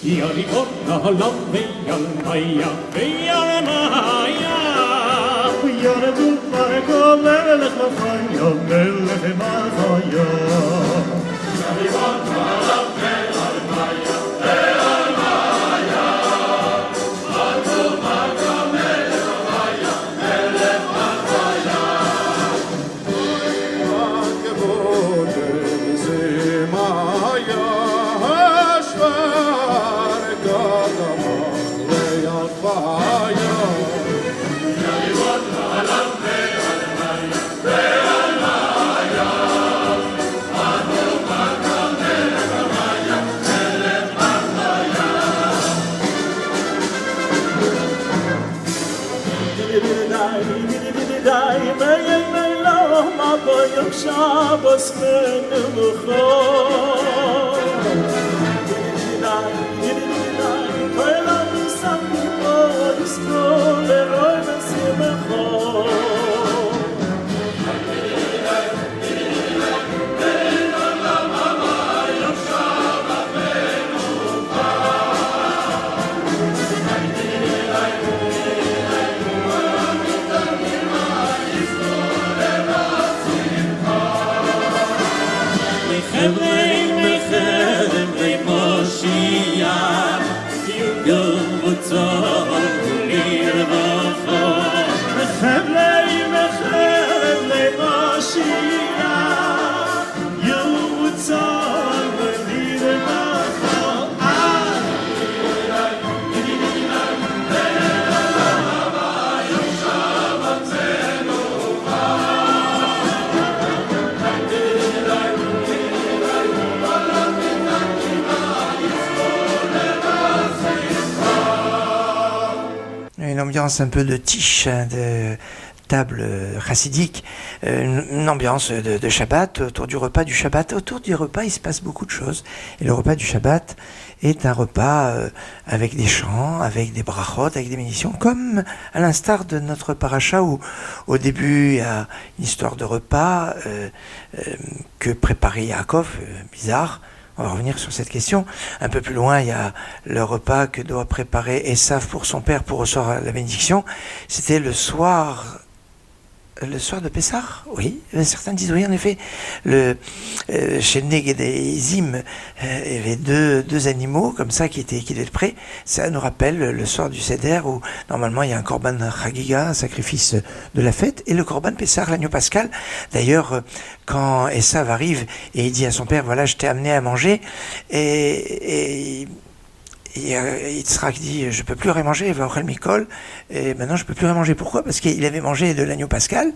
يريبنا لبيا مايا بيا مايا يرد بركة ملك مفايا ملك مفايا يريبنا لبيا مايا بيا مايا أرض بركة ملك مفايا ملك مفايا وكبوت زمايا Shabbos menucha Kol amisam kol iskol leroy mesimcha Une ambiance un peu de tiche, de table chassidique, une ambiance de Shabbat, autour du repas du Shabbat. Autour du repas, il se passe beaucoup de choses. Et le repas du Shabbat est un repas avec des chants, avec des brachot, avec des bénédictions, comme à l'instar de notre paracha où au début il y a une histoire de repas que préparait Yaakov, bizarre. On va revenir sur cette question. Un peu plus loin, il y a le repas que doit préparer Esav pour son père pour recevoir la bénédiction. C'était le soir de Pessah, oui. Certains disent oui, en effet. Chez Neged et Izim, il y avait deux animaux comme ça qui devaient être prêts. Ça nous rappelle le soir du Seder où normalement il y a un korban chagiga, un sacrifice de la fête, et le korban Pessah, l'agneau pascal. D'ailleurs, quand Esav arrive et il dit à son père, voilà, je t'ai amené à manger, et Yitzhak dit, je peux plus rien manger, il va au Mikol, et maintenant je peux plus rien manger. Pourquoi? Parce qu'il avait mangé de l'agneau pascal,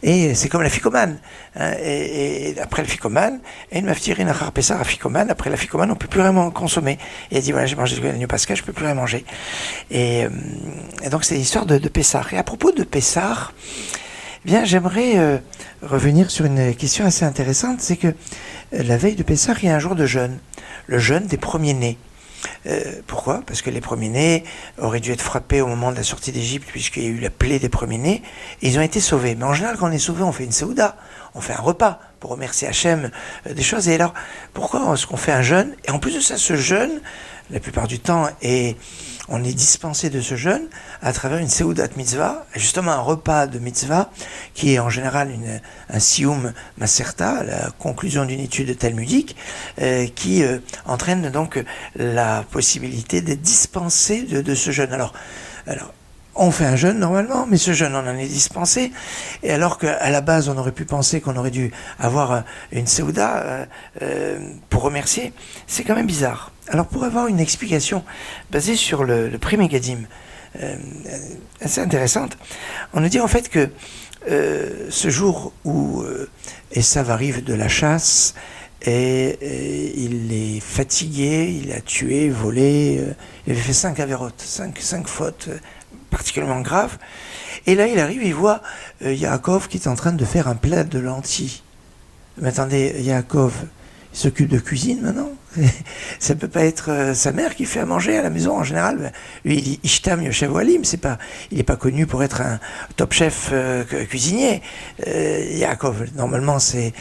et c'est comme la ficomane. Et après le ficomane, et une maftirin achar Pessah à ficomane, après la ficomane, on peut plus vraiment consommer. Et il dit, voilà, j'ai mangé de l'agneau pascal, je peux plus rien manger. Et donc c'est l'histoire de Pessah. Et à propos de Pessah, eh bien, j'aimerais revenir sur une question assez intéressante, c'est que la veille de Pessah, il y a un jour de jeûne, le jeûne des premiers-nés. Pourquoi? Parce que les premiers-nés auraient dû être frappés au moment de la sortie d'Égypte, puisqu'il y a eu la plaie des premiers-nés, et ils ont été sauvés. Mais en général, quand on est sauvé, on fait une seouda, on fait un repas pour remercier Hachem des choses. Et alors, pourquoi est-ce qu'on fait un jeûne? Et en plus de ça, ce jeûne, la plupart du temps, on est dispensé de ce jeûne à travers une seudat mitzvah, justement un repas de mitzvah, qui est en général un siyum maserta, la conclusion d'une étude talmudique, qui entraîne donc la possibilité d'être dispensé de ce jeûne. Alors, on fait un jeûne normalement, mais ce jeûne, on en est dispensé. Et alors qu'à la base, on aurait pu penser qu'on aurait dû avoir une seuda pour remercier, c'est quand même bizarre. Alors pour avoir une explication basée sur le Pri Megadim, assez intéressante, on nous dit en fait que ce jour où Esav arrive de la chasse, et il est fatigué, il a tué, volé, il avait fait 5 avérotes, 5 fautes particulièrement graves. Et là, il arrive, il voit Yaakov qui est en train de faire un plat de lentilles. Mais attendez, Yaakov, il s'occupe de cuisine maintenant? Ça peut pas être sa mère qui fait à manger à la maison en général. Lui, il dit Ishtam Yoshev Ohalim, il n'est pas connu pour être un top chef cuisinier. Yaakov, normalement, c'est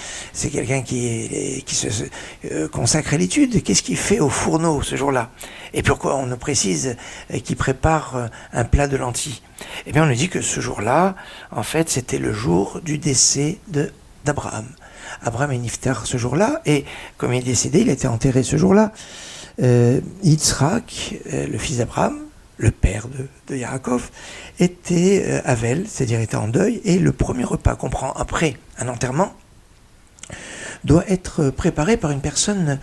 quelqu'un qui se consacre à l'étude. Qu'est-ce qu'il fait au fourneau ce jour-là? Et pourquoi on nous précise qu'il prépare un plat de lentilles? Eh bien, on nous dit que ce jour-là, en fait, c'était le jour du décès d'Abraham. Abraham est niftar ce jour-là, et comme il est décédé, il a été enterré ce jour-là. Yitzhak, le fils d'Abraham, le père de Yaakov, était Havel, c'est-à-dire était en deuil, et le premier repas qu'on prend après un enterrement doit être préparé par une personne,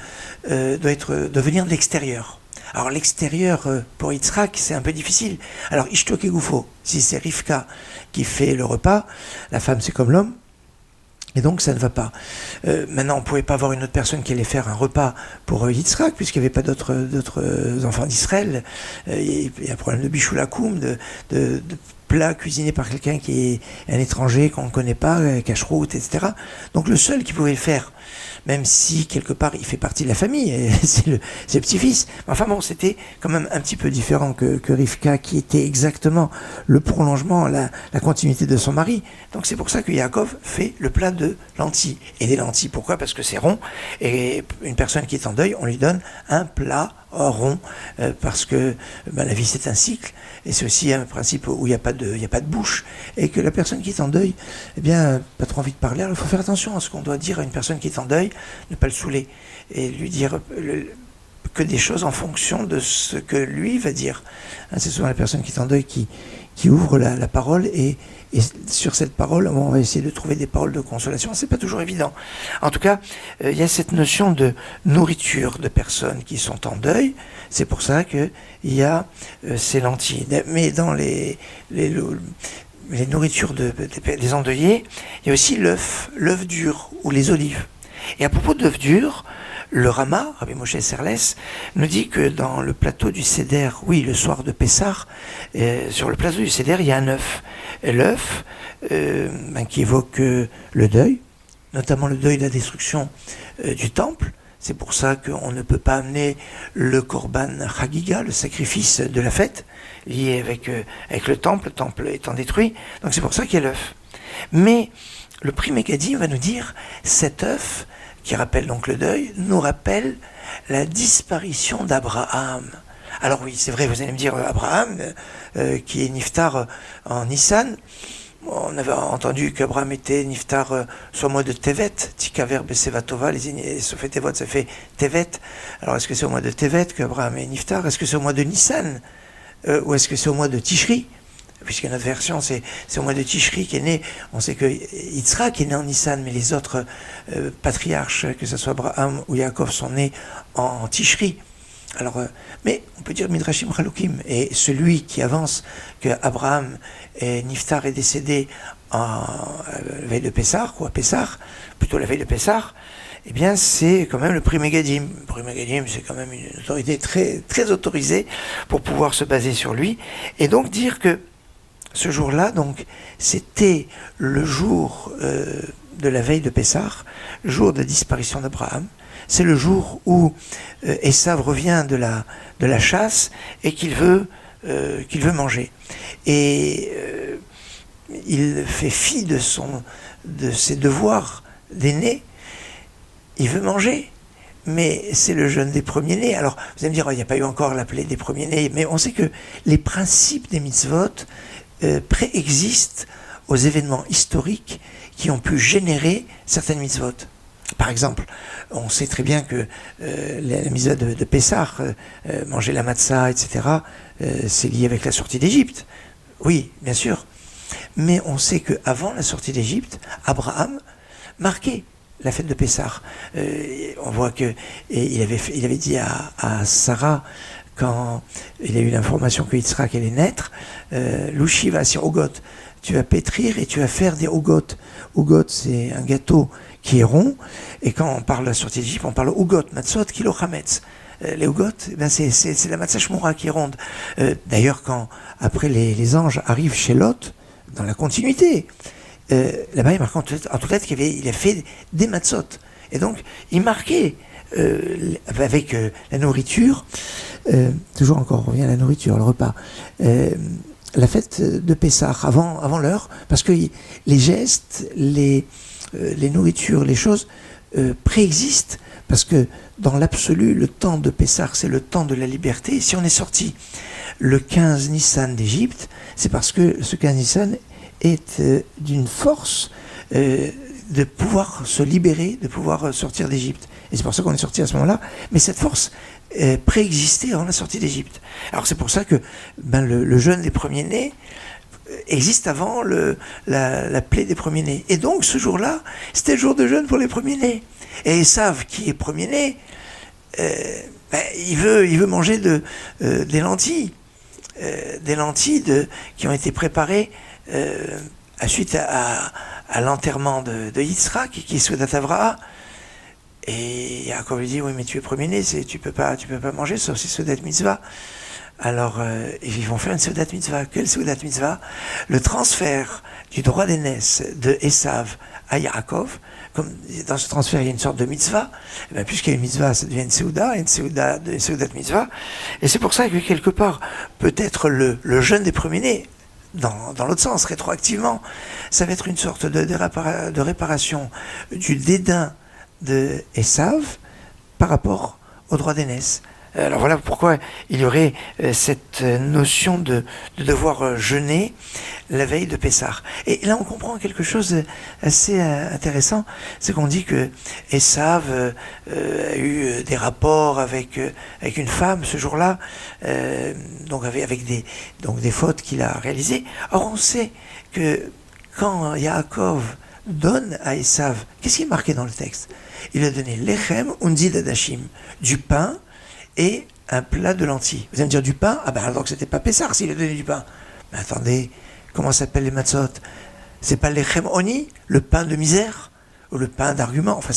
doit venir de l'extérieur. Alors l'extérieur, pour Yitzhak, c'est un peu difficile. Alors Ishtok et Goufo, si c'est Rivka qui fait le repas, la femme c'est comme l'homme, et donc ça ne va pas. Maintenant, on ne pouvait pas avoir une autre personne qui allait faire un repas pour Yitzhak, puisqu'il n'y avait pas d'autres enfants d'Israël. Il y a un problème de bichoulakoum, de plats cuisinés par quelqu'un qui est un étranger, qu'on ne connaît pas, cacheroute, etc. Donc le seul qui pouvait le faire, même si quelque part il fait partie de la famille, c'est le petit-fils. Enfin bon, c'était quand même un petit peu différent que Rivka, qui était exactement le prolongement, la continuité de son mari. Donc c'est pour ça que Yaakov fait le plat de lentilles. Et des lentilles, pourquoi? Parce que c'est rond, et une personne qui est en deuil, on lui donne un plat rond, parce que la vie c'est un cycle, et c'est aussi un principe où il n'y a pas de bouche, et que la personne qui est en deuil, eh bien, pas trop envie de parler. Alors il faut faire attention à ce qu'on doit dire à une personne qui est en deuil, ne pas le saouler, et lui dire que des choses en fonction de ce que lui va dire. C'est souvent la personne qui est en deuil qui ouvre la parole, et sur cette parole, on va essayer de trouver des paroles de consolation. C'est pas toujours évident. En tout cas, il y a cette notion de nourriture de personnes qui sont en deuil. C'est pour ça qu'il y a ces lentilles. Mais dans les nourritures des endeuillés, il y a aussi l'œuf dur ou les olives. Et à propos d'œuf dur, le Rama, Rabbi Moshe Serles, nous dit que dans le plateau du Seder, oui, le soir de Pessah, sur le plateau du Seder, il y a un œuf. Et l'œuf, qui évoque le deuil, notamment le deuil de la destruction du temple. C'est pour ça qu'on ne peut pas amener le Korban Chagiga, le sacrifice de la fête, lié avec le temple étant détruit. Donc c'est pour ça qu'il y a l'œuf. Mais le Pri Megadim va nous dire, cet œuf, qui rappelle donc le deuil, nous rappelle la disparition d'Abraham. Alors oui, c'est vrai, vous allez me dire, Abraham, qui est niftar en Nissan, on avait entendu qu'Abraham était niftar soit au mois de Tevet, Tikaver Besevatova, sauf Tevot, ça fait Tevet. Alors est-ce que c'est au mois de Tevet qu'Abraham est niftar? Est-ce que c'est au mois de Nissan? Ou est-ce que c'est au mois de Tishri? Puisque notre version, c'est au mois de Tishri qui est né. On sait que Yitzhak est né en Nissan, mais les autres patriarches, que ce soit Abraham ou Yaakov, sont nés en Tishri. Alors, mais on peut dire Midrashim Chalukim, et celui qui avance que Abraham niftar est décédé la veille de Pessah, ou à Pessah, plutôt la veille de Pessah, eh bien c'est quand même le Pri Megadim. Le Pri Megadim, c'est quand même une autorité très, très autorisée pour pouvoir se baser sur lui, et donc dire que ce jour-là, donc, c'était le jour de la veille de Pessah, le jour de disparition d'Abraham. C'est le jour où Esav revient de la chasse et qu'il veut manger. Et il fait fi de ses devoirs d'aîné. Il veut manger. Mais c'est le jeûne des premiers-nés. Alors, vous allez me dire, il n'y a pas eu encore la plaie des premiers-nés, mais on sait que les principes des mitzvot préexistent aux événements historiques qui ont pu générer certaines mitzvot. Par exemple, on sait très bien que la mitzvah de Pessah, manger la matzah, etc., c'est lié avec la sortie d'Égypte. Oui, bien sûr. Mais on sait qu'avant la sortie d'Égypte, Abraham marquait la fête de Pessah. On voit qu'il avait dit à Sarah, quand il a eu l'information que Yitzhak allait naître, Louchi va sur Ogot, tu vas pétrir et tu vas faire des Ogot. Ogot, c'est un gâteau qui est rond, et quand on parle de la sortie d'Égypte, on parle Ogot, Matzot, Kilo Chametz. Les Ogot, c'est la Matzah Shmura qui est ronde. D'ailleurs, quand après les anges arrivent chez Lot, dans la continuité, là-bas il marque en toutes lettres qu'il a fait des Matzot. Et donc, il marquait avec la nourriture, toujours encore, on revient à la nourriture, le repas, la fête de Pessah, avant l'heure, parce que les gestes, les nourritures, les choses préexistent, parce que dans l'absolu, le temps de Pessah, c'est le temps de la liberté. Et si on est sorti le 15 Nissan d'Égypte, c'est parce que ce 15 Nissan est d'une force de pouvoir se libérer, de pouvoir sortir d'Égypte. Et c'est pour ça qu'on est sorti à ce moment-là. Mais cette force préexistait avant la sortie d'Égypte. Alors c'est pour ça que le jeûne des premiers-nés existe avant la plaie des premiers-nés. Et donc ce jour-là, c'était le jour de jeûne pour les premiers-nés. Et Esav, qui est premier-né, il veut manger des lentilles. Des lentilles qui ont été préparées suite à l'enterrement de Yitzhak, qui est Soudat Avraha. Et Yaakov lui dit, oui, mais tu es premier-né, tu peux pas manger, sauf si Soudat Mitzvah. Alors, ils vont faire une Soudat Mitzvah. Quelle Soudat Mitzvah? Le transfert du droit d'aînesse de Esav à Yaakov. Comme dans ce transfert, il y a une sorte de mitzvah, puisqu'il y a une mitzvah, ça devient une Seuda mitzvah. Et c'est pour ça que quelque part, peut-être le jeûne des premiers-nés, dans l'autre sens, rétroactivement, ça va être une sorte de réparation du dédain de Esav par rapport au droit d'aînesse. Alors voilà pourquoi il y aurait cette notion de devoir jeûner la veille de Pessah. Et là on comprend quelque chose assez intéressant, c'est qu'on dit que Esav a eu des rapports avec une femme ce jour-là, donc avec des fautes qu'il a réalisées. Or on sait que quand Yaakov donne à Esav, qu'est-ce qui est marqué dans le texte? Il a donné lechem unzid adashim, du pain et un plat de lentilles. Vous allez me dire du pain? Ah ben alors que c'était pas Pessah s'il a donné du pain. Mais attendez, comment s'appellent les matzot? C'est pas lechem oni, le pain de misère, ou le pain d'argument. Enfin,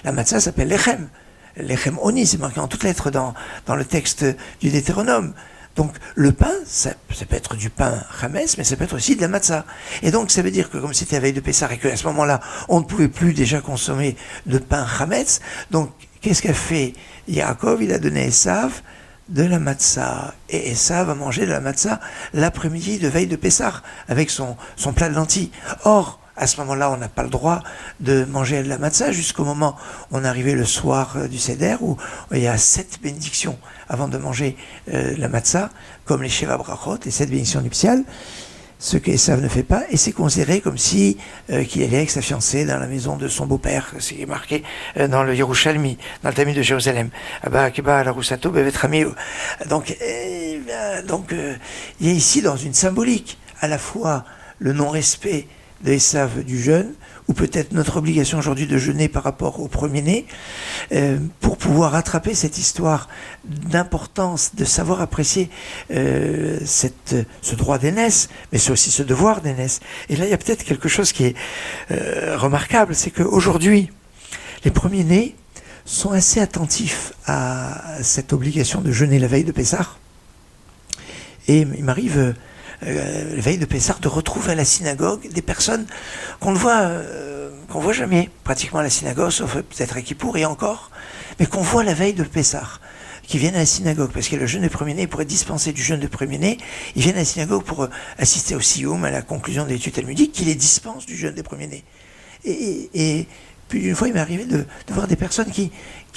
la matzah s'appelle lechem. Lechem oni, c'est marqué en toutes lettres dans le texte du Deutéronome. Donc le pain, ça peut être du pain Hametz, mais ça peut être aussi de la matzah. Et donc ça veut dire que comme c'était la veille de Pessah et qu'à ce moment-là, on ne pouvait plus déjà consommer de pain Hametz, donc qu'est-ce qu'a fait Yaakov? Il a donné à Esav de la matzah. Et Esav a mangé de la matzah l'après-midi de veille de Pessah avec son plat de lentilles. Or, à ce moment-là, on n'a pas le droit de manger de la matzah jusqu'au moment où on est arrivé le soir du Seder, où il y a 7 bénédictions avant de manger la matzah, comme les Sheva Brachot, les 7 bénédictions nuptiales, ce que Esav ne fait pas, et c'est considéré comme si qu'il allait avec sa fiancée dans la maison de son beau-père, ce qui est marqué dans le Yerushalmi, dans le Talmud de Jérusalem. Donc, il y a ici dans une symbolique, à la fois le non-respect de Esav du jeûne, ou peut-être notre obligation aujourd'hui de jeûner par rapport au premier-né, pour pouvoir rattraper cette histoire d'importance, de savoir apprécier ce droit d'aînesse, mais c'est aussi ce devoir d'aînesse. Et là, il y a peut-être quelque chose qui est remarquable, c'est qu'aujourd'hui, les premiers-nés sont assez attentifs à cette obligation de jeûner la veille de Pessah. Et il m'arrive la veille de Pessah, de retrouver à la synagogue des personnes qu'on ne voit jamais pratiquement à la synagogue, sauf peut-être à Kippour et encore, mais qu'on voit la veille de Pessah, qui viennent à la synagogue, parce que le jeûne de premier-né, pour être dispensé du jeûne de premier-né, ils viennent à la synagogue pour assister au Sioum, à la conclusion des études talmudiques, qui les dispense du jeûne des premiers-nés. Et puis une fois, il m'est arrivé de voir des personnes qui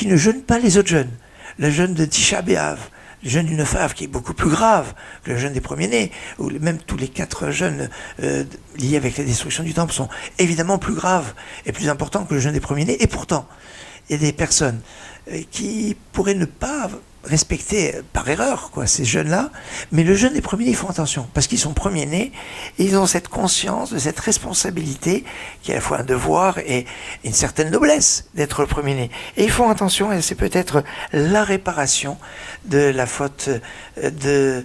ne jeûnent pas les autres jeûnes. Le jeûne de Tisha B'Av, le jeûne du 9 Av, qui est beaucoup plus grave que le jeûne des premiers-nés, ou même tous les 4 jeûnes liés avec la destruction du temple sont évidemment plus graves et plus importants que le jeûne des premiers-nés. Et pourtant, il y a des personnes qui pourraient ne pas respecter par erreur ces jeûnes-là, mais le jeûne des premiers-nés, ils font attention, parce qu'ils sont premiers-nés, et ils ont cette conscience de cette responsabilité, qui est à la fois un devoir et une certaine noblesse d'être le premier-né. Et ils font attention, et c'est peut-être la réparation de la faute de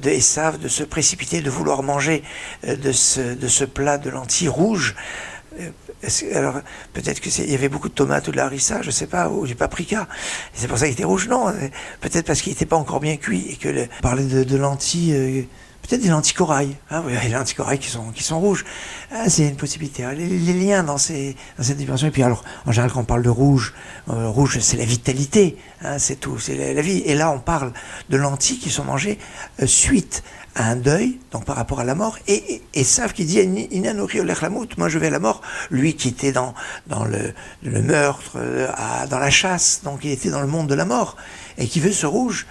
Esav, de se précipiter, de vouloir manger de ce plat de lentilles rouges. Alors, peut-être qu'il y avait beaucoup de tomates ou de la harissa, je sais pas, ou du paprika. Et c'est pour ça qu'il était rouge. Non, peut-être parce qu'il n'était pas encore bien cuit et que parler de lentilles Peut-être des lentilles corail. Ah oui, les lentilles corail qui sont rouges. Ah, c'est une possibilité. Les liens dans cette dimension. Et puis alors, en général, quand on parle de rouge, rouge, c'est la vitalité. Hein, c'est tout, c'est la vie. Et là, on parle de lentilles qui sont mangées suite à un deuil, donc par rapport à la mort, et savent qui dit moi je vais à la mort, lui qui était dans le meurtre, dans la chasse, donc il était dans le monde de la mort, et qui veut ce rouge.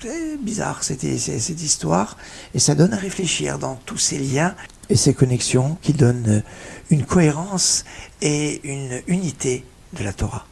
C'est bizarre cette histoire, et ça donne à réfléchir dans tous ces liens et ces connexions qui donnent une cohérence et une unité de la Torah.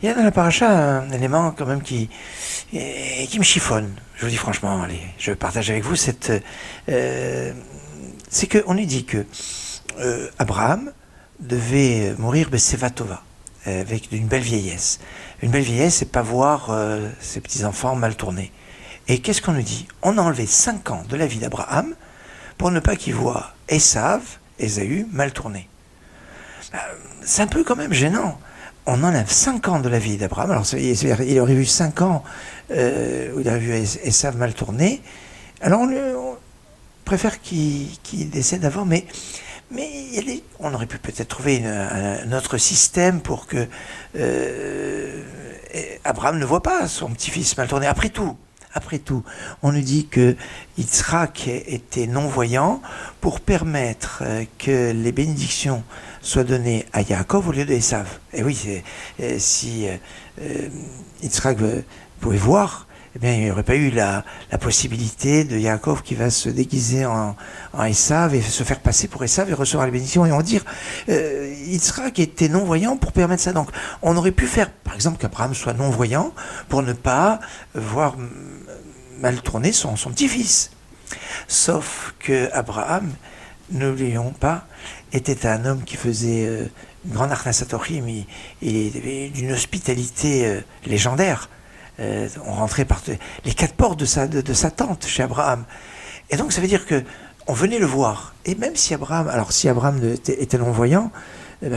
Il y a dans la paracha un élément quand même qui me chiffonne. Je vous dis franchement, allez, je partage avec vous c'est qu'on nous dit que Abraham devait mourir Beseva Tova, avec une belle vieillesse. Une belle vieillesse, c'est pas voir ses petits-enfants mal tournés. Et qu'est-ce qu'on nous dit? On a enlevé 5 ans de la vie d'Abraham pour ne pas qu'il voit Ésaü mal tourné. C'est un peu quand même gênant. On enlève 5 ans de la vie d'Abraham. Alors, il aurait vu 5 ans où il aurait vu Ésav mal tourné. Alors, on préfère qu'il décède avant, mais on aurait pu peut-être trouver un autre système pour que Abraham ne voit pas son petit-fils mal tourné. Après tout, on nous dit que Yitzhak était non-voyant pour permettre que les bénédictions soient données à Yaakov au lieu de Esav. Et oui, si Yitzhak pouvait voir, eh bien, il n'y aurait pas eu la possibilité de Yaakov qui va se déguiser en Esav et se faire passer pour Esav et recevoir les bénédictions. Et on va dire, Yitzhak était non-voyant pour permettre ça. Donc, on aurait pu faire, par exemple, qu'Abraham soit non-voyant pour ne pas voir mal tourner son petit-fils. Sauf que Abraham, n'oublions pas, était un homme qui faisait une grande arnasatorim et d'une hospitalité légendaire. On rentrait par les 4 portes de sa tente chez Abraham. Et donc ça veut dire que on venait le voir. Et même si Abraham était non-voyant,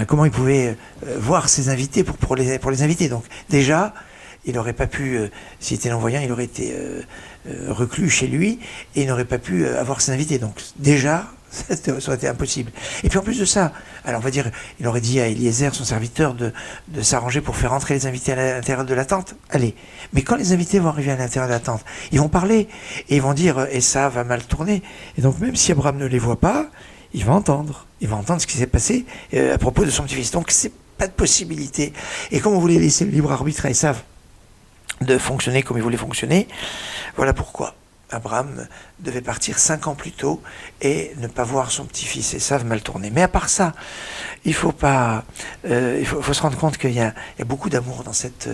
comment il pouvait voir ses invités pour les inviter? Donc déjà, il n'aurait pas pu, s'il était non-voyant, il aurait été reclus chez lui et il n'aurait pas pu avoir ses invités. Donc déjà, ça aurait été impossible. Et puis en plus de ça, alors on va dire, il aurait dit à Eliezer, son serviteur, de s'arranger pour faire entrer les invités à l'intérieur de la tente. Allez. Mais quand les invités vont arriver à l'intérieur de la tente, ils vont parler et ils vont dire, et ça va mal tourner. Et donc même si Abraham ne les voit pas, il va entendre. Il va entendre ce qui s'est passé à propos de son petit-fils. Donc c'est pas de possibilité. Et comme on voulait laisser le libre arbitre à Esav de fonctionner comme il voulait fonctionner, voilà pourquoi Abraham devait partir 5 ans plus tôt et ne pas voir son petit-fils Esav mal tourner. Mais à part ça, il faut se rendre compte qu'il y a beaucoup d'amour dans cette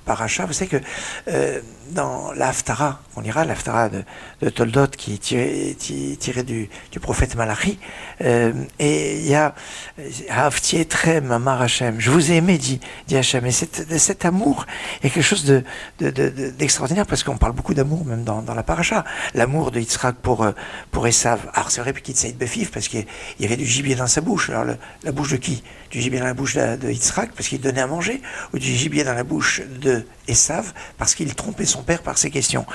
paracha. Vous savez que dans la Haftara, on lira la Haftara de Toldot qui est tirée du prophète Malachi, et il y a Hafti etrem amar Hashem, je vous ai aimé, dit Hashem. Et cet amour est quelque chose d'extraordinaire, parce qu'on parle beaucoup d'amour même dans la paracha. L'amour de Yitzhak pour Esav. Alors c'est vrai qu'il s'est befif parce qu'il y avait du gibier dans sa bouche. Alors la bouche de qui? Du gibier dans la bouche de Yitzhak parce qu'il donnait à manger, ou du gibier dans la bouche de Esav parce qu'il trompait son père par ses questions,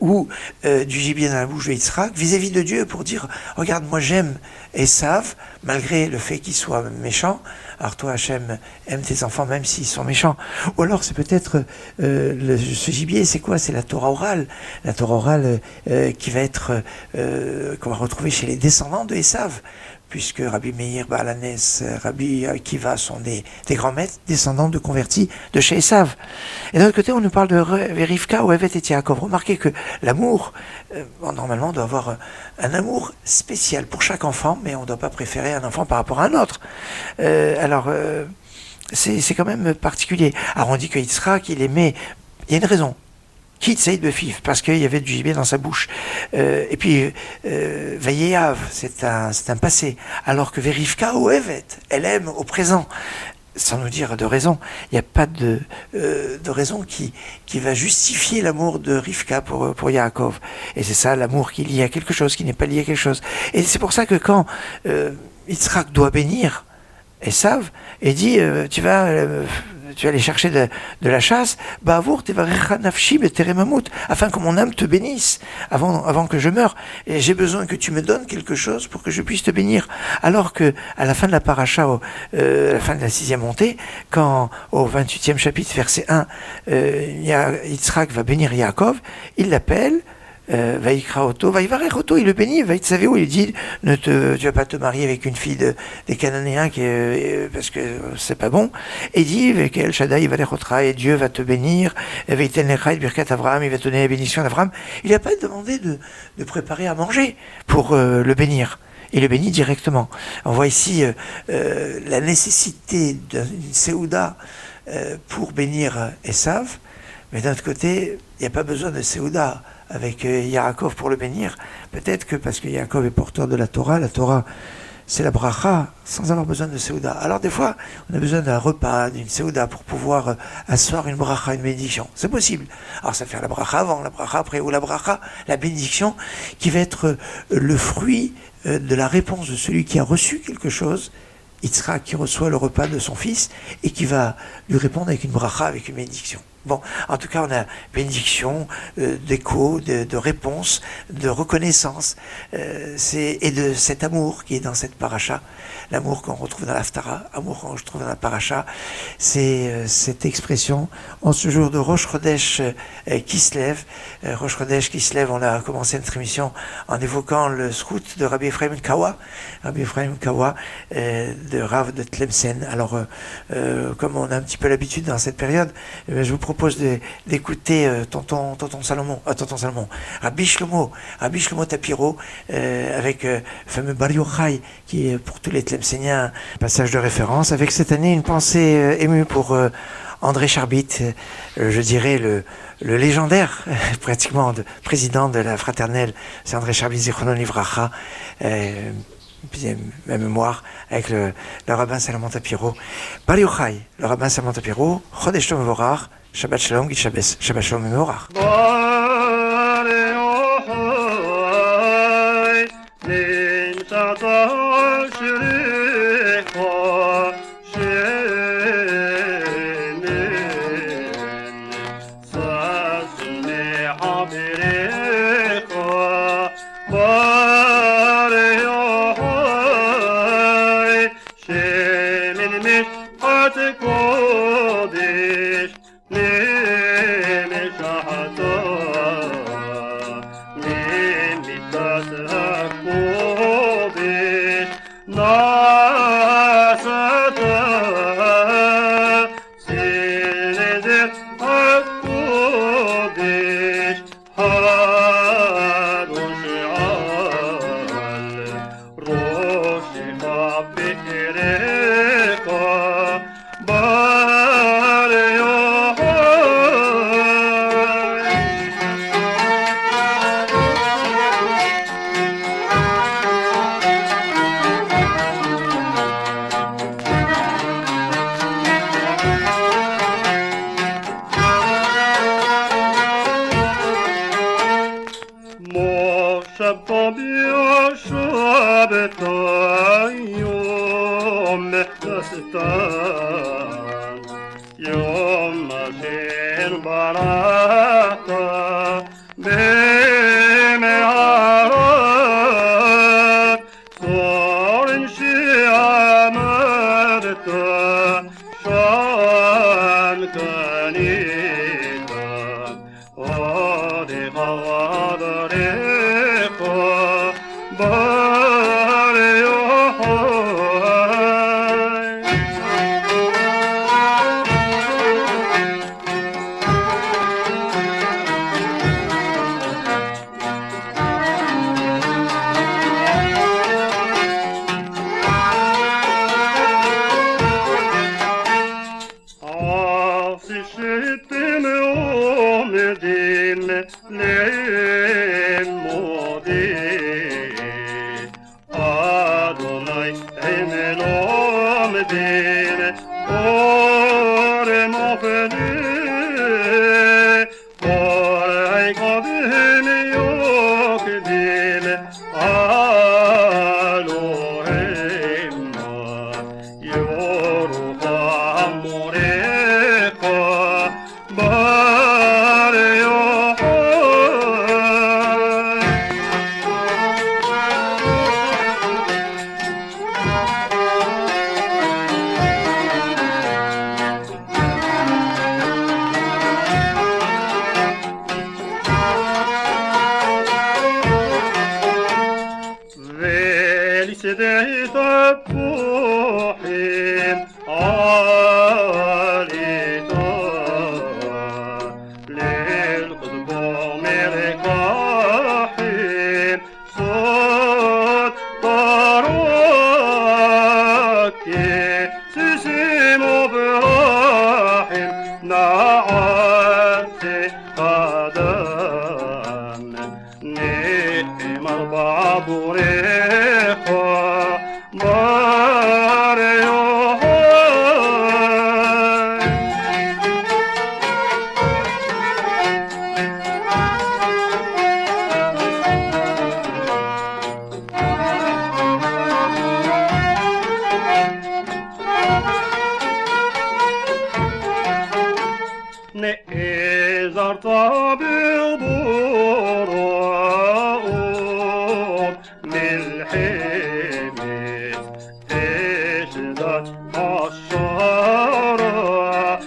ou du gibier dans la bouche de Yitzhak vis-à-vis de Dieu pour dire, regarde, moi j'aime Esav malgré le fait qu'il soit méchant, alors toi Hachem aime tes enfants même s'ils sont méchants. Ou alors c'est peut-être ce gibier, c'est quoi? C'est la Torah orale, qui va être qu'on va retrouver chez les descendants de Esav, puisque Rabbi Meir, Baal HaNes, Rabbi Akiva sont des grands maîtres, descendants de convertis de chez Esav. Et d'un autre côté, on nous parle de Rivka, Ohevet et Yaakov. Remarquez que l'amour, normalement, on doit avoir un amour spécial pour chaque enfant, mais on ne doit pas préférer un enfant par rapport à un autre. C'est quand même particulier. Alors on dit que Yitzhak, il aimait, il y a une raison. Quitte Saïd Befif, parce qu'il y avait du gibier dans sa bouche. Et puis, Vayeav, c'est un passé. Alors que Verivka Ohevet, elle aime au présent. Sans nous dire de raison. Il n'y a pas de raison qui va justifier l'amour de Rivka pour Yaakov. Et c'est ça, l'amour qui est lié à quelque chose, qui n'est pas lié à quelque chose. Et c'est pour ça que quand Yitzhak doit bénir Esav, et dit, tu vas aller chercher de la chasse, afin que mon âme te bénisse avant que je meure. Et j'ai besoin que tu me donnes quelque chose pour que je puisse te bénir. Alors que à la fin de la paracha, à la fin de la 6e montée, quand au 28e chapitre, verset 1, Yitzhak va bénir Yaakov, il l'appelle, Vaïkra Oto, Vaïvarer Oto, il le bénit, Vaïtsavéo, il dit, tu vas pas te marier avec une fille des Cananéens parce que c'est pas bon. Et il dit, El Shaddai, Valéchotra, et Dieu va te bénir, Vaïten Lecha, Birkat Avraham, il va te donner la bénédiction d'Avraham. Il n'a pas demandé de préparer à manger pour le bénir. Il le bénit directement. On voit ici la nécessité d'une Séouda pour bénir Esav, mais d'un autre côté, il n'y a pas besoin de Séouda avec Yaakov pour le bénir. Peut-être que parce que Yaakov est porteur de la Torah c'est la bracha, sans avoir besoin de Séouda. Alors des fois, on a besoin d'un repas, d'une Séouda pour pouvoir asseoir une bracha, une bénédiction. C'est possible. Alors ça fait la bracha avant, la bracha après, ou la bracha, la bénédiction, qui va être le fruit de la réponse de celui qui a reçu quelque chose, Yitzhak qui reçoit le repas de son fils, et qui va lui répondre avec une bracha, avec une bénédiction. Bon, en tout cas, on a bénédiction, d'écho, de réponse, de reconnaissance, et de cet amour qui est dans cette paracha, l'amour qu'on retrouve dans l'Haftara, l'amour qu'on retrouve dans la paracha, c'est cette expression, en ce jour de Rosh Chodesh qui se lève, Rosh Chodesh qui se lève, on a commencé notre émission en évoquant le scout de Rabbi Ephraim Kawa, de Rav de Tlemcen. Alors, comme on a un petit peu l'habitude dans cette période, je vous propose d'écouter tonton Salomon, Rabbi Shlomo Tapiro, avec le fameux Bar Yochai, qui est pour tous les Tlemceniens un passage de référence, avec cette année une pensée émue pour André Charbit, je dirais le légendaire, pratiquement président de la fraternelle, c'est André Charbit Zichrono Livracha, ma mémoire, avec le rabbin Salomon Tapiro. Bar Yochai, le rabbin Salomon Tapiro, Chodesh Tov Mevorach, Shabbat Shalom, Shabbat Shalom Mevorach. Bar dile ore mo fede ore kadine yok dile alohemma yoruba amoreka bare yo سديت الطوحين عاليتا للقضبام ركاحين صوت طراكي سيسيم براحين نعاتي قدام نئم أربع بريخ زرطة بالبراء للحميد اشدت الشارع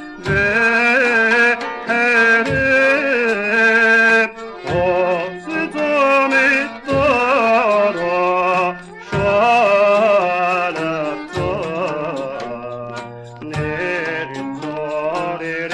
بحريب وصدام الدارة شالتا نير الزاري